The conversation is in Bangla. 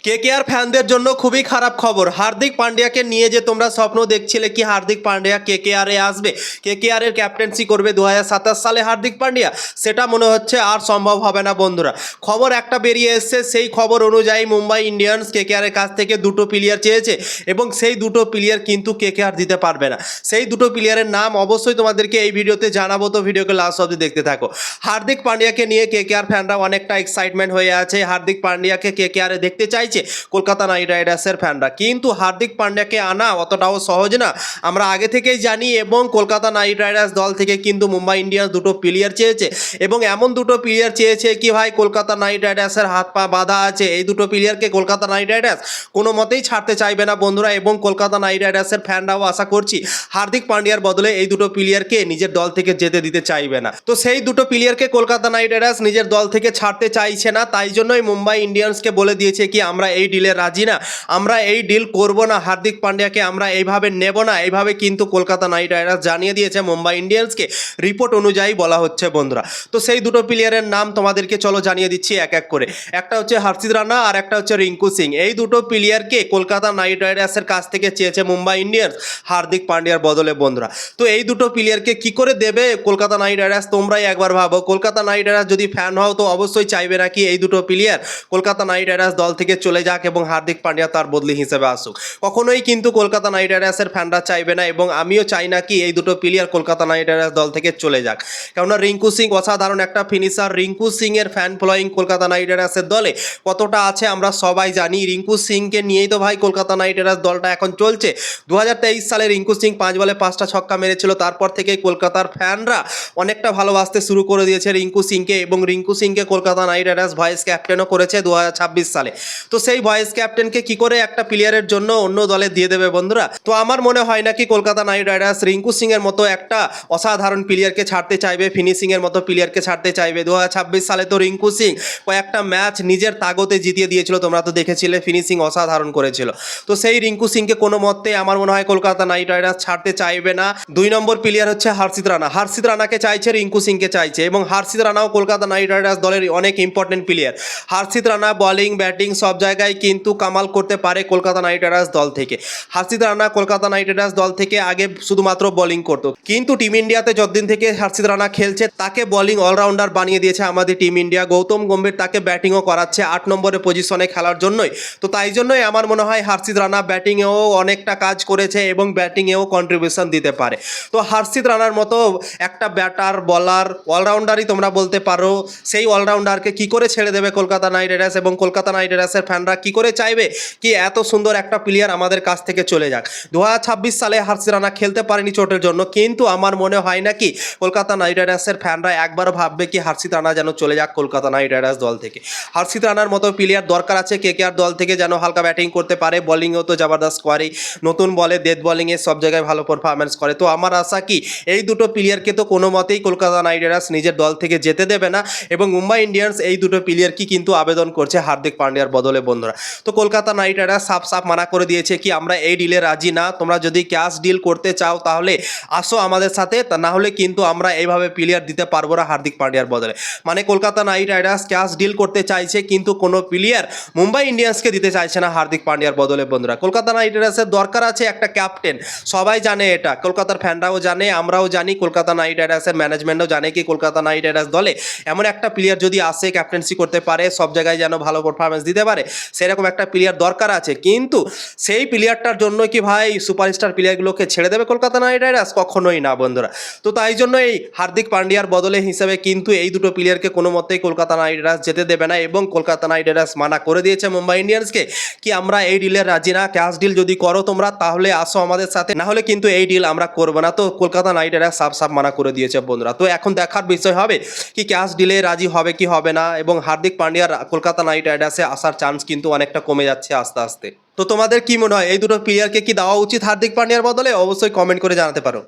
কেকেআর ফ্যানদের জন্য খুবই খারাপ খবর। হার্দিক পান্ডিয়াকে নিয়ে যে তোমরা স্বপ্ন দেখছিলে কি হার্দিক পান্ডিয়া কেকেআরে আসবে, কেকেআর এর ক্যাপ্টেন্সি করবে 2027 সালে হার্দিক পান্ডিয়া, সেটা মনে হচ্ছে আর সম্ভব হবে না বন্ধুরা। খবর একটা বেরিয়ে এসছে, সেই খবর অনুযায়ী মুম্বাই ইন্ডিয়ান্স কেকেআর এর কাছ থেকে দুটো প্লেয়ার চেয়েছে এবং সেই দুটো প্লেয়ার কিন্তু কেকেআর দিতে পারবে না। সেই দুটো প্লেয়ারের নাম অবশ্যই তোমাদেরকে এই ভিডিওতে জানাবো, তো ভিডিওকে লাস্ট অবধি দেখতে থাকো। হার্দিক পান্ডিয়াকে নিয়ে কেকেআর ফ্যানরা অনেকটা এক্সাইটমেন্ট হয়ে আছে। হার্দিক পান্ডিয়াকে কেকেআরে দেখতে চাইছে কলকাতা নাইট রাইডার্সের ফ্যানরা, কিন্তু হার্দিক পান্ডিয়াকে আনা অতটাও সহজ না, আমরা আগে থেকেই জানি। এবং কলকাতা নাইট রাইডার্স দল থেকে কিন্তু মুম্বাই ইন্ডিয়ান্স দুটো প্লেয়ার চেয়েছে এবং এমন দুটো প্লেয়ার চেয়েছে কি ভাই কলকাতা নাইট রাইডার্সের হাত পা বাঁধা আছে। এই দুটো প্লেয়ারকে কলকাতা নাইট রাইডার্স কোনো মতেই ছাড়তে চাইবে না বন্ধুরা, এবং কলকাতা নাইট রাইডার্সের ফ্যানরাও আশা করছি হার্দিক পান্ডিয়ার বদলে এই দুটো প্লেয়ারকে নিজের দল থেকে যেতে দিতে চাইবে না। তো সেই দুটো প্লেয়ারকে কলকাতা নাইট রাইডার্স নিজের দল থেকে ছাড়তে চাইছে না, তাই জন্যই মুম্বাই ইন্ডিয়ান্সকে বলে দিয়েছে কি আমরা এই ডিলে রাজি না, আমরা এই ডিল করব না, হার্দিক পান্ডিয়াকে আমরা এইভাবে নেব না। এইভাবে কিন্তু কলকাতা নাইট রাইডার্স জানিয়ে দিয়েছে মুম্বাই ইন্ডিয়ান্সকে, রিপোর্ট অনুযায়ী বলা হচ্ছে বন্ধুরা। তো সেই দুটো প্লেয়ারের নাম তোমাদেরকে চলো জানিয়ে দিচ্ছি এক এক করে। একটা হচ্ছে হর্ষিত রানা আর একটা হচ্ছে রিঙ্কু সিং। এই দুটো প্লেয়ারকে কলকাতা নাইট রাইডার্সের কাছ থেকে চেয়েছে মুম্বাই ইন্ডিয়ান্স হার্দিক পান্ডিয়ার বদলে বন্ধুরা। তো এই দুটো প্লেয়ারকে কি করে দেবে কলকাতা নাইট রাইডার্স, তোমরাই একবার ভাবো। কলকাতা নাইট রাইডার্স যদি ফ্যান হও তো অবশ্যই চাইবে নাকি এই দুটো প্লেয়ার কলকাতা নাইট রাইডার্স দল থেকে চলে যাক এবং হার্দিক পান্ডিয়া তার বদলি হিসেবে আসুক? কখনোই কিন্তু কলকাতা নাইট রাইডার্সের ফ্যানরা চাইবে না, এবং আমিও চাই না কি এই দুটো প্লেয়ার কলকাতা নাইট রাইডার্স দল থেকে চলে যাক। কেননা রিঙ্কু সিং অসাধারণ একটা ফিনিশার। রিঙ্কু সিং এর ফ্যান ফলোয়িং কলকাতা নাইট রাইডার্সের দলে কতটা আছে আমরা সবাই জানি। রিঙ্কু সিংকে নিয়েই তো ভাই কলকাতা নাইট রাইডার্স দলটা এখন চলছে। 2023 সালে রিঙ্কু সিং 5 বলে 5টা ছক্কা মেরেছিল, তারপর থেকেই কলকাতার ফ্যানরা অনেকটা ভালোবাসতে শুরু করে দিয়েছে রিঙ্কু সিংকে, এবং রিঙ্কু সিংকে কলকাতা নাইট রাইডার্স ভাইস ক্যাপ্টেনও করেছে 2026 সালে। তো সেই ভাইস ক্যাপ্টেনকে কি করে একটা প্লেয়ারের জন্য অন্য দলে দিয়ে দেবে বন্ধুরা? তো আমার মনে হয় না কি কলকাতা নাইট রাইডার্স রিঙ্কু সিং এর মতো একটা অসাধারণ প্লেয়ারকে ছাড়তে চাইবে, ফিনিশিং এর মতো প্লেয়ারকে ছাড়তে চাইবে। 2026 সালে তো রিঙ্কু সিং কয়েকটা ম্যাচ নিজের তাগতে জিতিয়ে দিয়েছিল, তোমরা তো দেখেছিলে, ফিনিশিং অসাধারণ করেছিল। তো সেই রিঙ্কু সিংকে কোনো মতে আমার মনে হয় কলকাতা নাইট রাইডার্স ছাড়তে চাইবে না। 2 নম্বর প্লেয়ার হচ্ছে হর্ষিত রানা। হর্ষিত রানাকে চাইছে, রিঙ্কু সিংকে চাইছে, এবং হর্ষিত রানাও কলকাতা নাইট রাইডার্স দলের অনেক ইম্পর্টেন্ট প্লেয়ার। হর্ষিত রানা বলিং ব্যাটিং সব জায়গায় কিন্তু কামাল করতে পারে কলকাতা নাইট রাইডার্স দল থেকে। হর্ষিত রানা কলকাতা নাইট রাইডার্স দল থেকে আগে শুধুমাত্র বোলিং করতো, কিন্তু টিম ইন্ডিয়াতে যতদিন থেকে হর্ষিত রানা খেলছে তাকে বোলিং অলরাউন্ডার বানিয়ে দিয়েছে আমাদের টিম ইন্ডিয়া। গৌতম গম্ভীর তাকে ব্যাটিংও করাচ্ছে 8 নম্বরের পজিশনে খেলার জন্যই। তো তাই জন্যই আমার মনে হয় হর্ষিত রানা ব্যাটিংয়েও অনেকটা কাজ করেছে এবং ব্যাটিংয়েও কন্ট্রিবিউশন দিতে পারে। তো হর্ষিত রানার মতো একটা ব্যাটার বলার অলরাউন্ডারই তোমরা বলতে পারো, সেই অলরাউন্ডারকে কি করে ছেড়ে দেবে কলকাতা নাইট রাইডার্স, এবং কলকাতা নাইট রাইডার্সের ফ্যানরা কি করে চাইবে কি এত সুন্দর একটা প্লেয়ার আমাদের কাছ থেকে চলে যাক? 2026 সালে হর্ষিত রানা খেলতে পারেনি চোটের জন্য, কিন্তু আমার মনে হয় না কি কলকাতা নাইট রাইডার্সের ফ্যানরা একবার ভাববে কি হর্ষিত রানা যেন চলে যাক কলকাতা নাইট রাইডার্স দল থেকে। হর্ষিত রানার মতো প্লেয়ার দরকার আছে কেকেআর দল থেকে, যেন হালকা ব্যাটিং করতে পারে, বোলিংও তো জবরদস্ত করে, নতুন বলে ডেথ বোলিংয়ে সব জায়গায় ভালো পারফরমেন্স করে। তো আমার আশা কি এই দুটো প্লেয়ারকে তো কোনো মতেই কলকাতা নাইট রাইডার্স নিজের দল থেকে যেতে দেবে না, এবং মুম্বাই ইন্ডিয়ান্স এই দুটো প্লেয়ার কি কিন্তু আবেদন করছে হার্দিক পান্ডিয়ার বদলে বন্ধুরা। তো কলকাতা নাইট রাইডার্স সাফ সাফ মানা করে দিয়েছে কি আমরা এই ডিলে রাজি না, তোমরা যদি ক্যাশ ডিল করতে চাও তাহলে আসো আমাদের সাথে, তা না হলে কিন্তু আমরা এইভাবে প্লেয়ার দিতে পারবো না হার্দিক পান্ডিয়ার বদলে। মানে Kolkata Knight Riders cash deal করতে চাইছে, কিন্তু কোনো প্লেয়ার মুম্বাই ইন্ডিয়ান্সকে দিতে চাইছে না হার্দিক পান্ডিয়ার বদলে বন্ধুরা। কলকাতা নাইট রাইডার্সের দরকার আছে একটা ক্যাপ্টেন, সবাই জানে এটা, কলকাতার ফ্যানরাও জানে, আমরাও জানি, কলকাতা নাইট রাইডার্সের ম্যানেজমেন্টও জানে কি কলকাতা নাইট রাইডার্স দলে এমন একটা প্লেয়ার যদি আসে ক্যাপ্টেন্সি করতে পারে, সব জায়গায় যেন ভালো পারফরমেন্স দিতে পারে, সেরকম একটা প্লেয়ার দরকার আছে। কিন্তু সেই প্লেয়ারটার জন্য কি ভাই সুপারস্টার প্লেয়ারগুলোকে ছেড়ে দেবে কলকাতা নাইট রাইডার্স? কখনোই না বন্ধুরা। তো তাই জন্য এই হার্দিক পান্ডিয়ার বদলে হিসেবে কিন্তু এই দুটো প্লেয়ারকে কোনো মতেই কলকাতা নাইট রাইডার্স যেতে দেবে না, এবং কলকাতা নাইট রাইডার্স মানা করে দিয়েছে মুম্বাই ইন্ডিয়ান্সকে কি আমরা এই ডিলে রাজি না, ক্যাশ ডিল যদি করো তোমরা তাহলে আসো আমাদের সাথে, না হলে কিন্তু এই ডিল আমরা করবো না। তো কলকাতা নাইট রাইডার্স সাফ সাফ মানা করে দিয়েছে বন্ধুরা। তো এখন দেখার বিষয় হবে কি ক্যাশ ডিলে রাজি হবে কি হবে না, এবং হার্দিক পান্ডিয়ার কলকাতা নাইট রাইডার্সে আসার চান্স কিন্তু অনেকটা কমে যাচ্ছে আস্তে আস্তে। তো তোমাদের কি মনে হয় এই দুটো প্লেয়ারকে কি দেওয়া উচিত হার্দিক পান্ডিয়ার বদলে? অবশ্যই কমেন্ট করে জানাতে পারো।